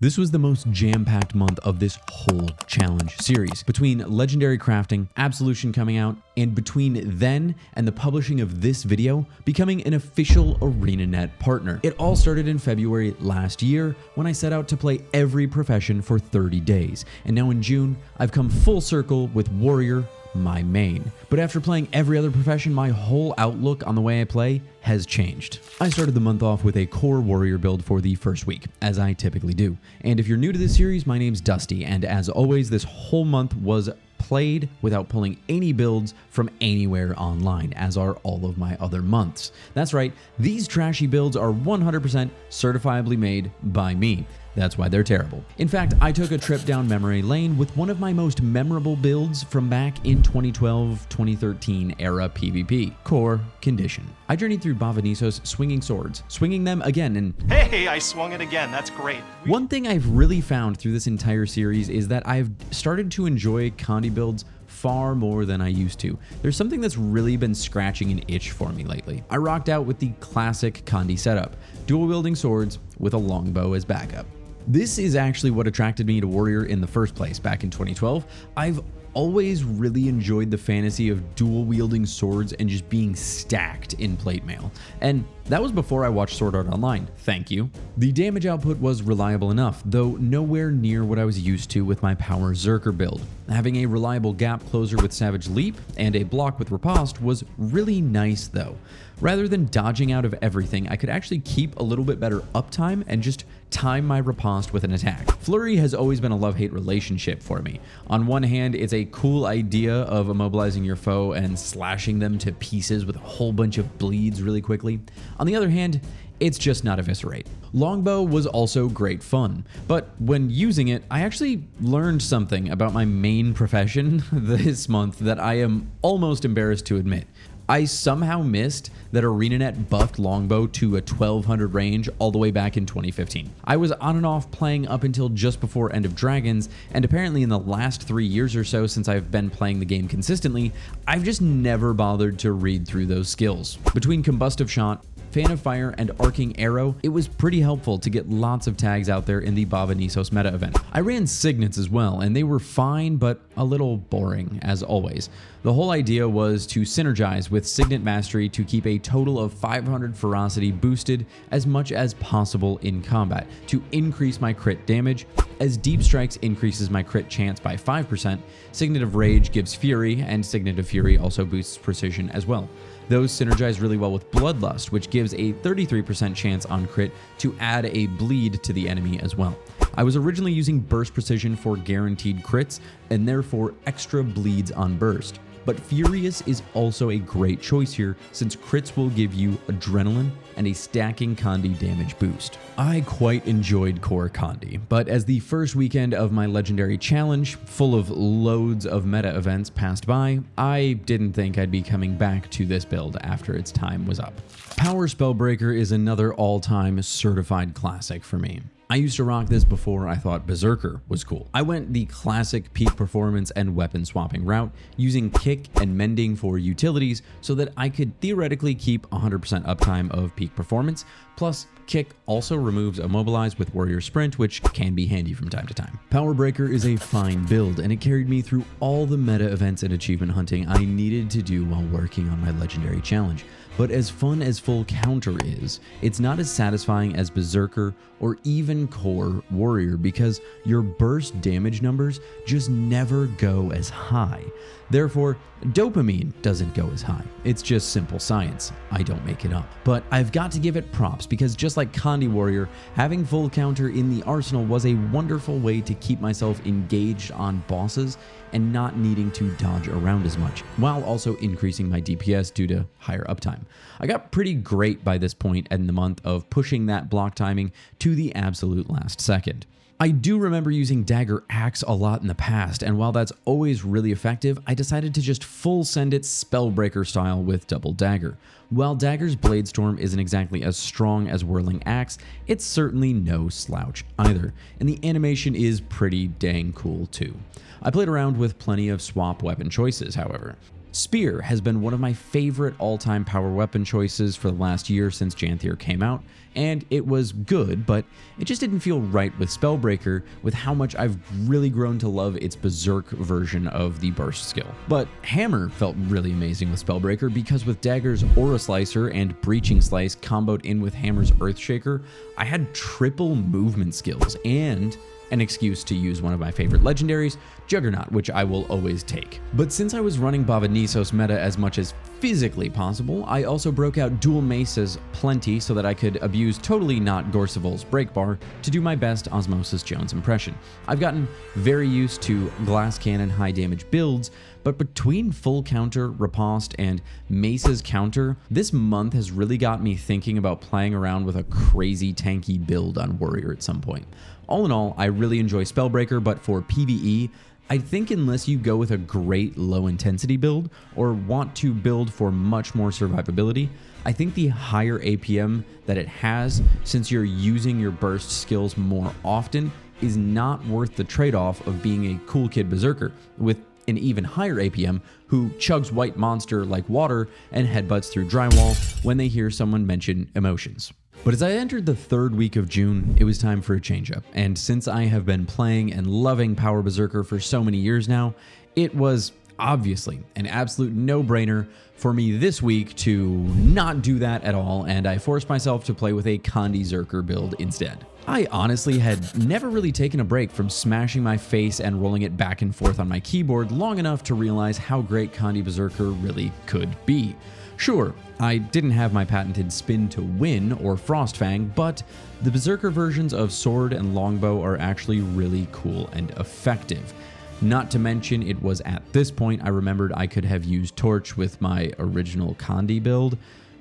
This was the most jam-packed month of this whole challenge series. Between Legendary Crafting, Absolution coming out, and between then and the publishing of this video, becoming an official ArenaNet partner. It all started in February last year when I set out to play every profession for 30 days. And now in June, I've come full circle with Warrior, my main. But after playing every other profession, my whole outlook on the way I play has changed. I started the month off with a core warrior build for the first week, as I typically do. And if you're new to this series, my name's Dusty, and as always, this whole month was played without pulling any builds from anywhere online, as are all of my other months. That's right, these trashy builds are 100% certifiably made by me. That's why they're terrible. In fact, I took a trip down memory lane with one of my most memorable builds from back in 2012-2013 era PvP, Core Condition. I journeyed through Bavanissos swinging swords, swinging them again, and hey, I swung it again, that's great. One thing I've really found through this entire series is that I've started to enjoy Condi builds far more than I used to. There's something that's really been scratching an itch for me lately. I rocked out with the classic Condi setup, dual wielding swords with a longbow as backup. This is actually what attracted me to Warrior in the first place back in 2012. I've always really enjoyed the fantasy of dual wielding swords and just being stacked in plate mail. And that was before I watched Sword Art Online, thank you. The damage output was reliable enough, though nowhere near what I was used to with my Power Zerker build. Having a reliable gap closer with Savage Leap and a block with Riposte was really nice though. Rather than dodging out of everything, I could actually keep a little bit better uptime and just time my riposte with an attack. Flurry has always been a love-hate relationship for me. On one hand, it's a cool idea of immobilizing your foe and slashing them to pieces with a whole bunch of bleeds really quickly. On the other hand, it's just not eviscerate. Longbow was also great fun, but when using it, I actually learned something about my main profession this month that I am almost embarrassed to admit. I somehow missed that ArenaNet buffed Longbow to a 1200 range all the way back in 2015. I was on and off playing up until just before End of Dragons, and apparently in the last 3 years or so since I've been playing the game consistently, I've just never bothered to read through those skills. Between Combustive Shot, Fan of Fire, and Arcing Arrow, it was pretty helpful to get lots of tags out there in the Bavanissos meta event. I ran Signets as well, and they were fine, but a little boring, as always. The whole idea was to synergize with Signet Mastery to keep a total of 500 ferocity boosted as much as possible in combat, to increase my crit damage. As Deep Strikes increases my crit chance by 5%, Signet of Rage gives Fury, and Signet of Fury also boosts precision as well. Those synergize really well with Bloodlust, which gives a 33% chance on crit to add a bleed to the enemy as well. I was originally using Burst Precision for guaranteed crits, and therefore extra bleeds on burst. But Furious is also a great choice here, since crits will give you adrenaline and a stacking Condi damage boost. I quite enjoyed Core Condi, but as the first weekend of my Legendary Challenge, full of loads of meta events, passed by, I didn't think I'd be coming back to this build after its time was up. Power Spellbreaker is another all-time certified classic for me. I used to rock this before I thought Berserker was cool. I went the classic peak performance and weapon swapping route, using Kick and Mending for utilities so that I could theoretically keep 100% uptime of peak performance, plus Kick also removes Immobilize with Warrior Sprint, which can be handy from time to time. Power Breaker is a fine build, and it carried me through all the meta events and achievement hunting I needed to do while working on my Legendary Challenge. But as fun as Full Counter is, it's not as satisfying as Berserker or even Core Warrior because your burst damage numbers just never go as high. Therefore, dopamine doesn't go as high. It's just simple science. I don't make it up. But I've got to give it props because just like Condi Warrior, having Full Counter in the arsenal was a wonderful way to keep myself engaged on bosses and not needing to dodge around as much, while also increasing my DPS due to higher uptime. I got pretty great by this point in the month of pushing that block timing to the absolute last second. I do remember using Dagger Axe a lot in the past, and while that's always really effective, I decided to just full send it Spellbreaker style with Double Dagger. While Dagger's Blade Storm isn't exactly as strong as Whirling Axe, it's certainly no slouch either, and the animation is pretty dang cool too. I played around with plenty of swap weapon choices, however. Spear has been one of my favorite all-time power weapon choices for the last year since Janthier came out, and it was good, but it just didn't feel right with Spellbreaker with how much I've really grown to love its Berserk version of the burst skill. But Hammer felt really amazing with Spellbreaker because with Dagger's Aura Slicer and Breaching Slice comboed in with Hammer's Earthshaker, I had triple movement skills and an excuse to use one of my favorite legendaries, Juggernaut, which I will always take. But since I was running Bavanisos meta as much as physically possible, I also broke out dual maces plenty so that I could abuse totally not Gorsevol's Breakbar to do my best Osmosis Jones impression. I've gotten very used to Glass Cannon high damage builds, but between full counter, riposte, and Mace's counter, this month has really got me thinking about playing around with a crazy tanky build on Warrior at some point. All in all, I really enjoy Spellbreaker, but for PvE, I think unless you go with a great low intensity build or want to build for much more survivability, I think the higher APM that it has, since you're using your burst skills more often, is not worth the trade-off of being a cool kid berserker with an even higher APM who chugs white monster like water and headbutts through drywall when they hear someone mention emotions. But as I entered the third week of June, it was time for a change-up, and since I have been playing and loving Power Berserker for so many years now, it was obviously an absolute no-brainer for me this week to not do that at all, and I forced myself to play with a Condi Zerker build instead. I honestly had never really taken a break from smashing my face and rolling it back and forth on my keyboard long enough to realize how great Condi Berserker really could be. Sure, I didn't have my patented Spin to Win or Frostfang, but the Berserker versions of Sword and Longbow are actually really cool and effective. Not to mention, it was at this point I remembered I could have used Torch with my original Condi build,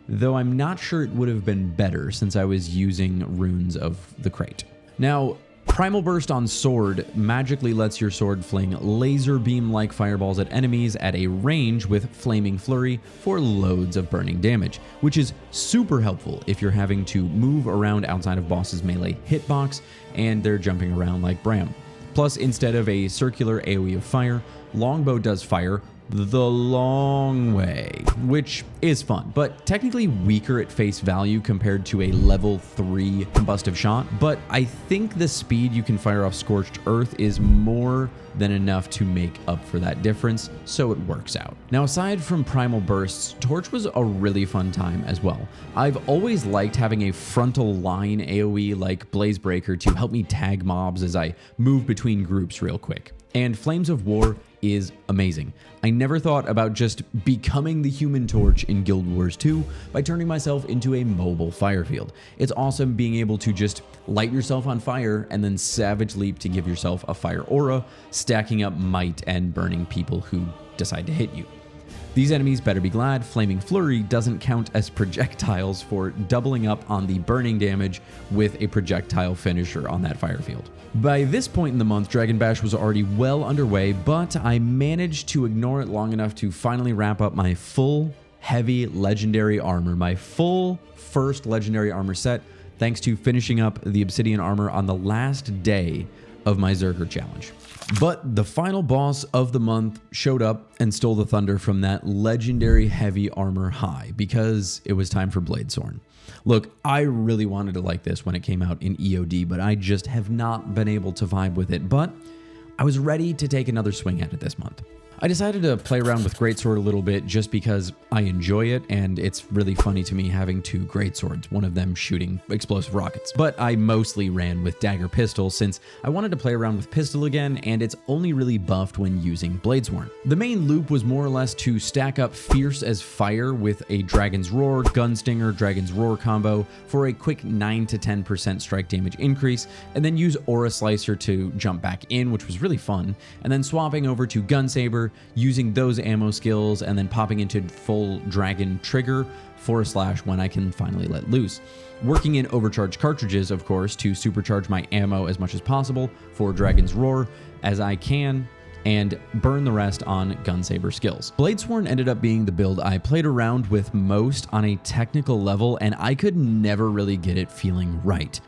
though I'm not sure it would have been better since I was using runes of the crate. Now, Primal Burst on Sword magically lets your sword fling laser beam-like fireballs at enemies at a range with Flaming Flurry for loads of burning damage, which is super helpful if you're having to move around outside of bosses' melee hitbox and they're jumping around like Bram. Plus, instead of a circular AoE of fire, Longbow does fire the long way, which is fun, but technically weaker at face value compared to a level 3 combustive shot. But I think the speed you can fire off Scorched Earth is more than enough to make up for that difference, so it works out. Now, aside from Primal Bursts, Torch was a really fun time as well. I've always liked having a frontal line AoE like Blazebreaker to help me tag mobs as I move between groups real quick. And Flames of War is amazing. I never thought about just becoming the Human Torch in Guild Wars 2 by turning myself into a mobile fire field. It's awesome being able to just light yourself on fire and then Savage Leap to give yourself a fire aura, stacking up might and burning people who decide to hit you. These enemies better be glad Flaming Flurry doesn't count as projectiles for doubling up on the burning damage with a projectile finisher on that fire field. By this point in the month, Dragon Bash was already well underway, but I managed to ignore it long enough to finally wrap up my full heavy legendary armor, my full first legendary armor set, thanks to finishing up the Obsidian armor on the last day of my Zerker challenge. But the final boss of the month showed up and stole the thunder from that legendary heavy armor high because it was time for Bladesworn. Look, I really wanted to like this when it came out in EOD, but I just have not been able to vibe with it, but I was ready to take another swing at it this month. I decided to play around with Greatsword a little bit just because I enjoy it, and it's really funny to me having two Greatswords, one of them shooting explosive rockets. But I mostly ran with Dagger Pistol since I wanted to play around with Pistol again, and it's only really buffed when using Bladesworn. The main loop was more or less to stack up Fierce as Fire with a Dragon's Roar, Gunstinger, Dragon's Roar combo for a quick 9 to 10% strike damage increase, and then use Aura Slicer to jump back in, which was really fun, and then swapping over to Gunsaber, using those ammo skills, and then popping into full Dragon Trigger / when I can finally let loose. Working in overcharged cartridges, of course, to supercharge my ammo as much as possible for Dragon's Roar as I can, and burn the rest on Gunsaber skills. Bladesworn ended up being the build I played around with most on a technical level, and I could never really get it feeling right.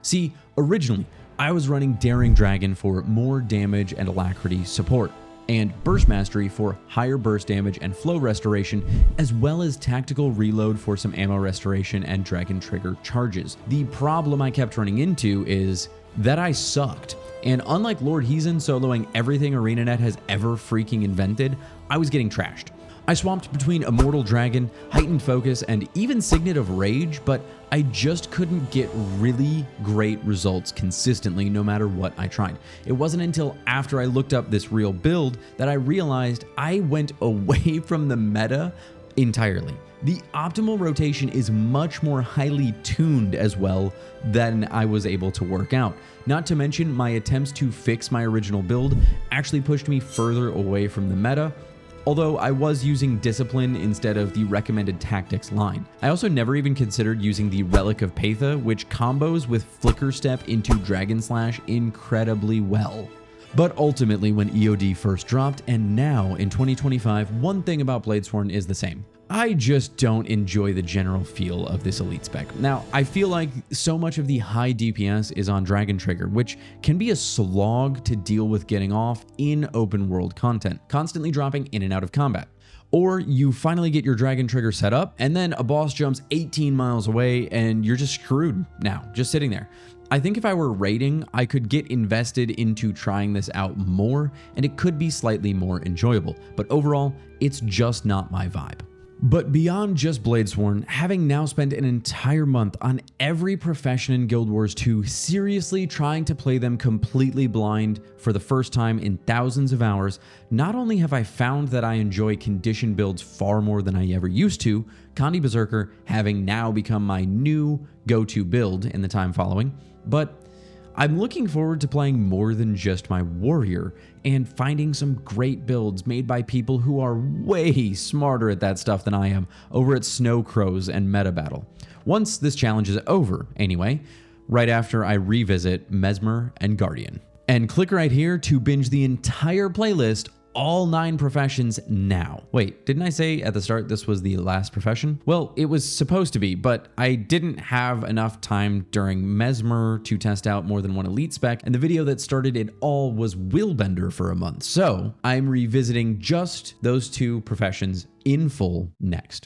See, originally, I was running Daring Dragon for more damage and alacrity support. and burst mastery for higher burst damage and flow restoration, as well as tactical reload for some ammo restoration and dragon trigger charges. The problem I kept running into is that I sucked. And unlike Lord Heathen soloing everything ArenaNet has ever freaking invented, I was getting trashed. I swapped between Immortal Dragon, Heightened Focus, and even Signet of Rage, but I just couldn't get really great results consistently no matter what I tried. It wasn't until after I looked up this real build that I realized I went away from the meta entirely. The optimal rotation is much more highly tuned as well than I was able to work out. Not to mention, my attempts to fix my original build actually pushed me further away from the meta, although I was using Discipline instead of the recommended tactics line. I also never even considered using the Relic of Patha, which combos with Flicker Step into Dragon Slash incredibly well. But ultimately, when EOD first dropped, and now in 2025, one thing about Bladesworn is the same. I just don't enjoy the general feel of this elite spec. Now, I feel like so much of the high DPS is on Dragon Trigger, which can be a slog to deal with getting off in open world content, constantly dropping in and out of combat. Or you finally get your Dragon Trigger set up, and then a boss jumps 18 miles away and you're just screwed now, just sitting there. I think if I were raiding, I could get invested into trying this out more, and it could be slightly more enjoyable, but overall, it's just not my vibe. But beyond just Bladesworn, having now spent an entire month on every profession in Guild Wars 2, seriously trying to play them completely blind for the first time in thousands of hours, not only have I found that I enjoy condition builds far more than I ever used to, Condi Berserker having now become my new go-to build in the time following, but I'm looking forward to playing more than just my warrior and finding some great builds made by people who are way smarter at that stuff than I am over at Snow Crows and Meta Battle. Once this challenge is over, anyway, right after I revisit Mesmer and Guardian. And click right here to binge the entire playlist, all 9 professions now. Wait, didn't I say at the start this was the last profession? Well, it was supposed to be, but I didn't have enough time during Mesmer to test out more than one elite spec, and the video that started it all was Willbender for a month. So I'm revisiting just those 2 professions in full next.